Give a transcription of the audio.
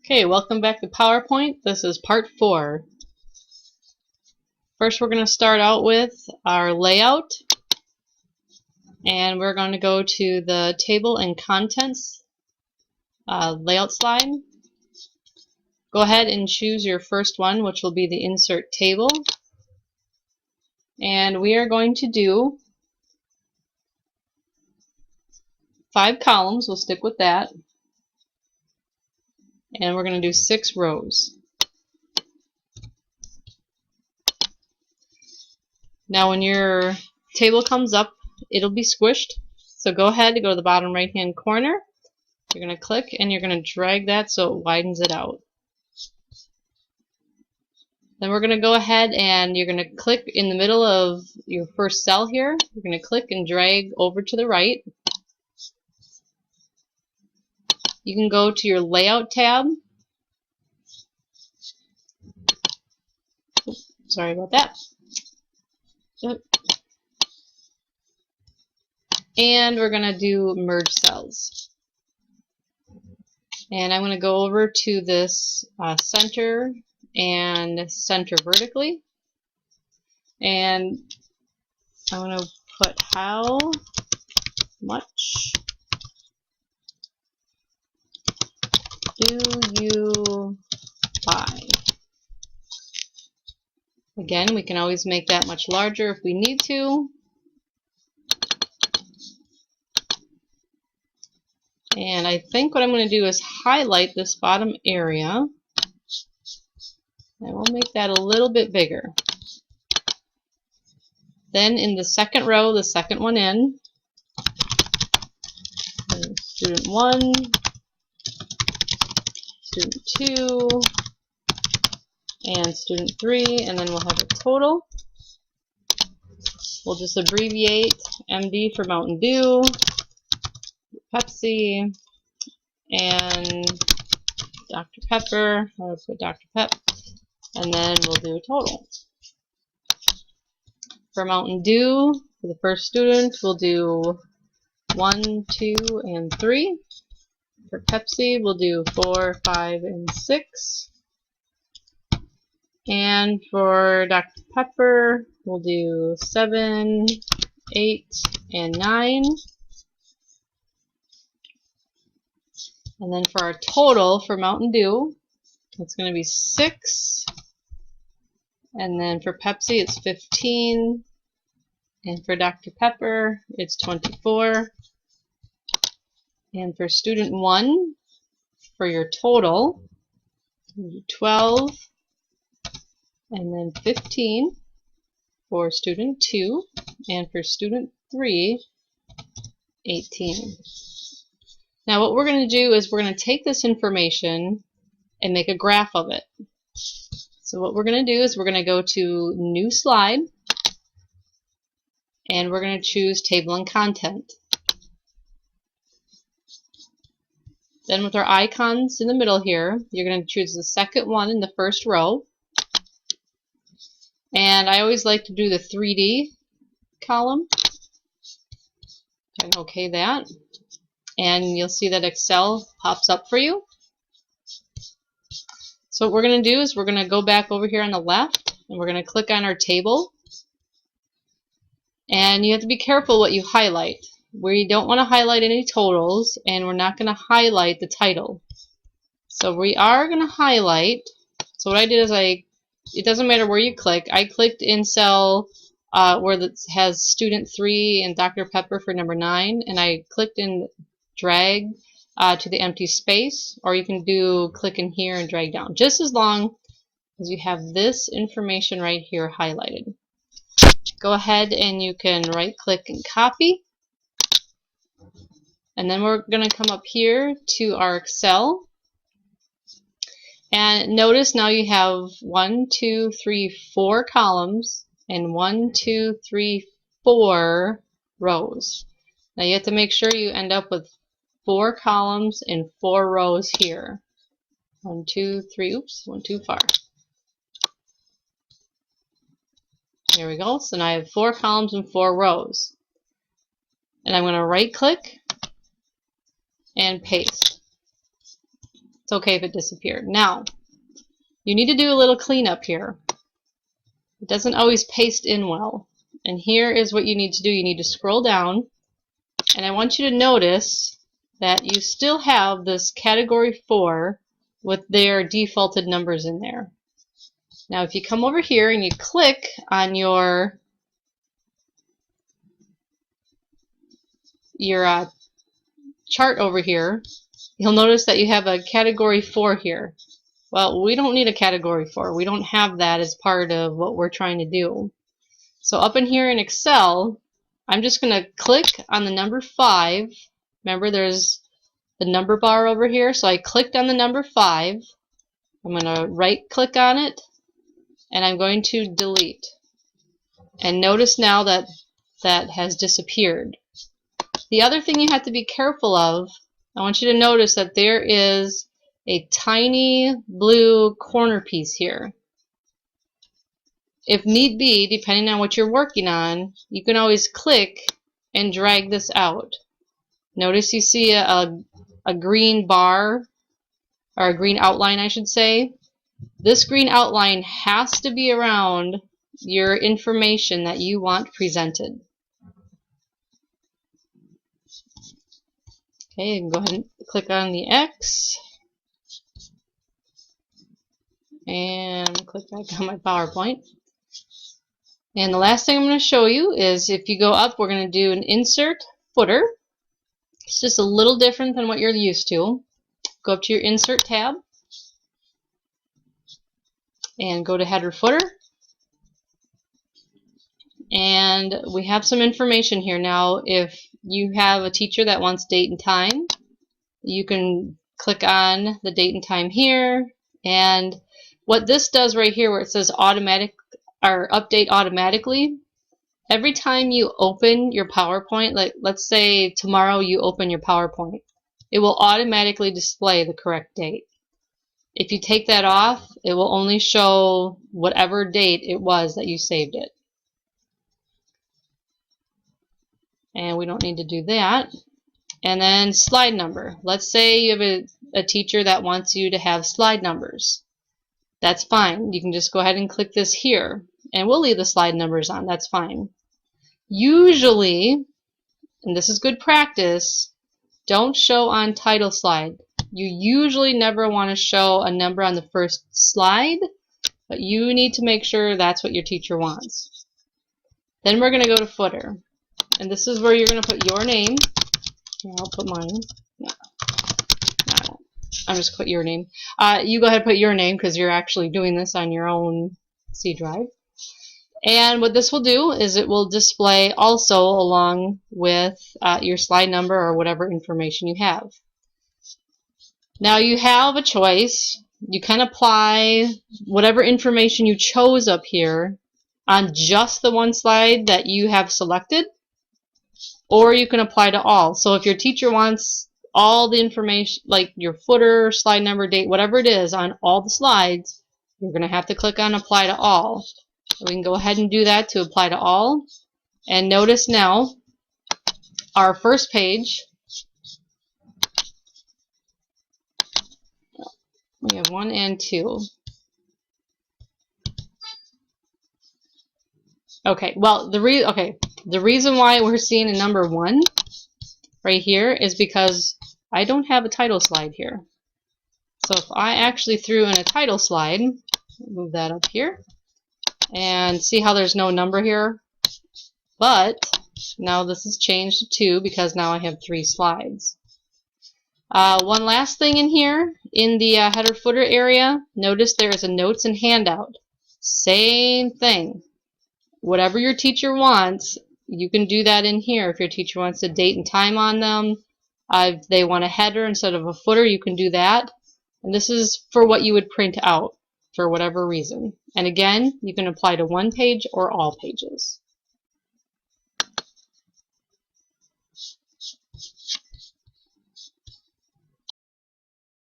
Okay, welcome back to PowerPoint. This is part 4. First, we're going to start out with our layout, and we're going to go to the table and contents layout slide. Go ahead and choose your first one, which will be the insert table, and we are going to do 5 columns. We'll stick with that, and we're going to do 6 rows. Now when your table comes up, it'll be squished. So go ahead and go to the bottom right hand corner. You're going to click and you're going to drag that so it widens it out. Then we're going to go ahead and you're going to click in the middle of your first cell here. You're going to click and drag over to the right. You can go to your layout tab. Oops, sorry about that. And we're going to do merge cells. And I'm going to go over to this center and center vertically. And I'm going to put how much do you buy? Again, we can always make that much larger if we need to. And I think what I'm going to do is highlight this bottom area. And we'll make that a little bit bigger. Then in the second row, the second one in, student 1, student 2, and student 3, and then we'll have a total. We'll just abbreviate MD for Mountain Dew, Pepsi, and Dr. Pepper. I'll put Dr. Pep, and then we'll do a total. For Mountain Dew, for the first student, we'll do 1, 2, and 3. For Pepsi, we'll do 4, 5, and 6. And for Dr. Pepper, we'll do 7, 8, and 9. And then for our total for Mountain Dew, it's going to be 6. And then for Pepsi, it's 15. And for Dr. Pepper, it's 24. And for student 1, for your total, 12. And then 15 for student 2. And for student 3, 18. Now what we're going to do is we're going to take this information and make a graph of it. So what we're going to do is we're going to go to New Slide, and we're going to choose Table and Content. Then with our icons in the middle here, you're going to choose the second one in the first row. And I always like to do the 3D column. And OK that. And you'll see that Excel pops up for you. So what we're going to do is we're going to go back over here on the left, and we're going to click on our table. And you have to be careful what you highlight. We don't want to highlight any totals, and we're not going to highlight the title. So we are going to highlight. So what I did is it doesn't matter where you click. I clicked in cell where it has student 3 and Dr. Pepper for number 9, and I clicked and drag to the empty space, or you can do click in here and drag down, just as long as you have this information right here highlighted. Go ahead and you can right click and copy, and then we're going to come up here to our Excel, and notice now you have 1, 2, 3, 4 columns and 1, 2, 3, 4 rows. Now you have to make sure you end up with 4 columns and 4 rows here. 1, 2, 3, oops, went too far. There we go. So now I have 4 columns and 4 rows. And I'm going to right click and paste. It's okay if it disappeared. Now, you need to do a little cleanup here. It doesn't always paste in well. And here is what you need to do. You need to scroll down, and I want you to notice that you still have this category 4 with their defaulted numbers in there. Now if you come over here and you click on your chart over here, you'll notice that you have a category 4 here. Well, we don't need a category 4. We don't have that as part of what we're trying to do. So up in here in Excel, I'm just going to click on the number 5. Remember, there's the number bar over here. So I clicked on the number 5. I'm going to right click on it, and I'm going to delete. And notice now that that has disappeared. The other thing you have to be careful of, I want you to notice that there is a tiny blue corner piece here. If need be, depending on what you're working on, you can always click and drag this out. Notice you see a green bar, or a green outline I should say. This green outline has to be around your information that you want presented. Okay, you can go ahead and click on the X and click back on my PowerPoint. And the last thing I'm going to show you is if you go up, we're going to do an insert footer. It's just a little different than what you're used to. Go up to your insert tab and go to header footer. And we have some information here. Now if you have a teacher that wants date and time, you can click on the date and time here, and what this does right here where it says automatic or update automatically, every time you open your PowerPoint, like let's say tomorrow you open your PowerPoint, it will automatically display the correct date. If you take that off, it will only show whatever date it was that you saved it. And we don't need to do that. And then slide number. Let's say you have a teacher that wants you to have slide numbers. That's fine. You can just go ahead and click this here. And we'll leave the slide numbers on. That's fine. Usually, and this is good practice, don't show on title slide. You usually never want to show a number on the first slide, but you need to make sure that's what your teacher wants. Then we're going to go to footer. And this is where you're going to put your name. I'll put mine. No, I won't. I'm just put your name. You go ahead and put your name because you're actually doing this on your own C drive. And what this will do is it will display also along with your slide number or whatever information you have. Now you have a choice. You can apply whatever information you chose up here on just the one slide that you have selected, or you can apply to all. So if your teacher wants all the information, like your footer, slide number, date, whatever it is on all the slides, you're going to have to click on apply to all. So we can go ahead and do that to apply to all. And notice now our first page, we have 1 and 2. Okay, well the reason why we're seeing a number 1 right here is because I don't have a title slide here. So if I actually threw in a title slide, move that up here, and see how there's no number here, but now this is changed to 2 because now I have 3 slides. One last thing in here, in the header footer area, notice there is a notes and handout. Same thing. Whatever your teacher wants, you can do that in here. If your teacher wants a date and time on them, if they want a header instead of a footer, you can do that. And this is for what you would print out for whatever reason. And again, you can apply to one page or all pages.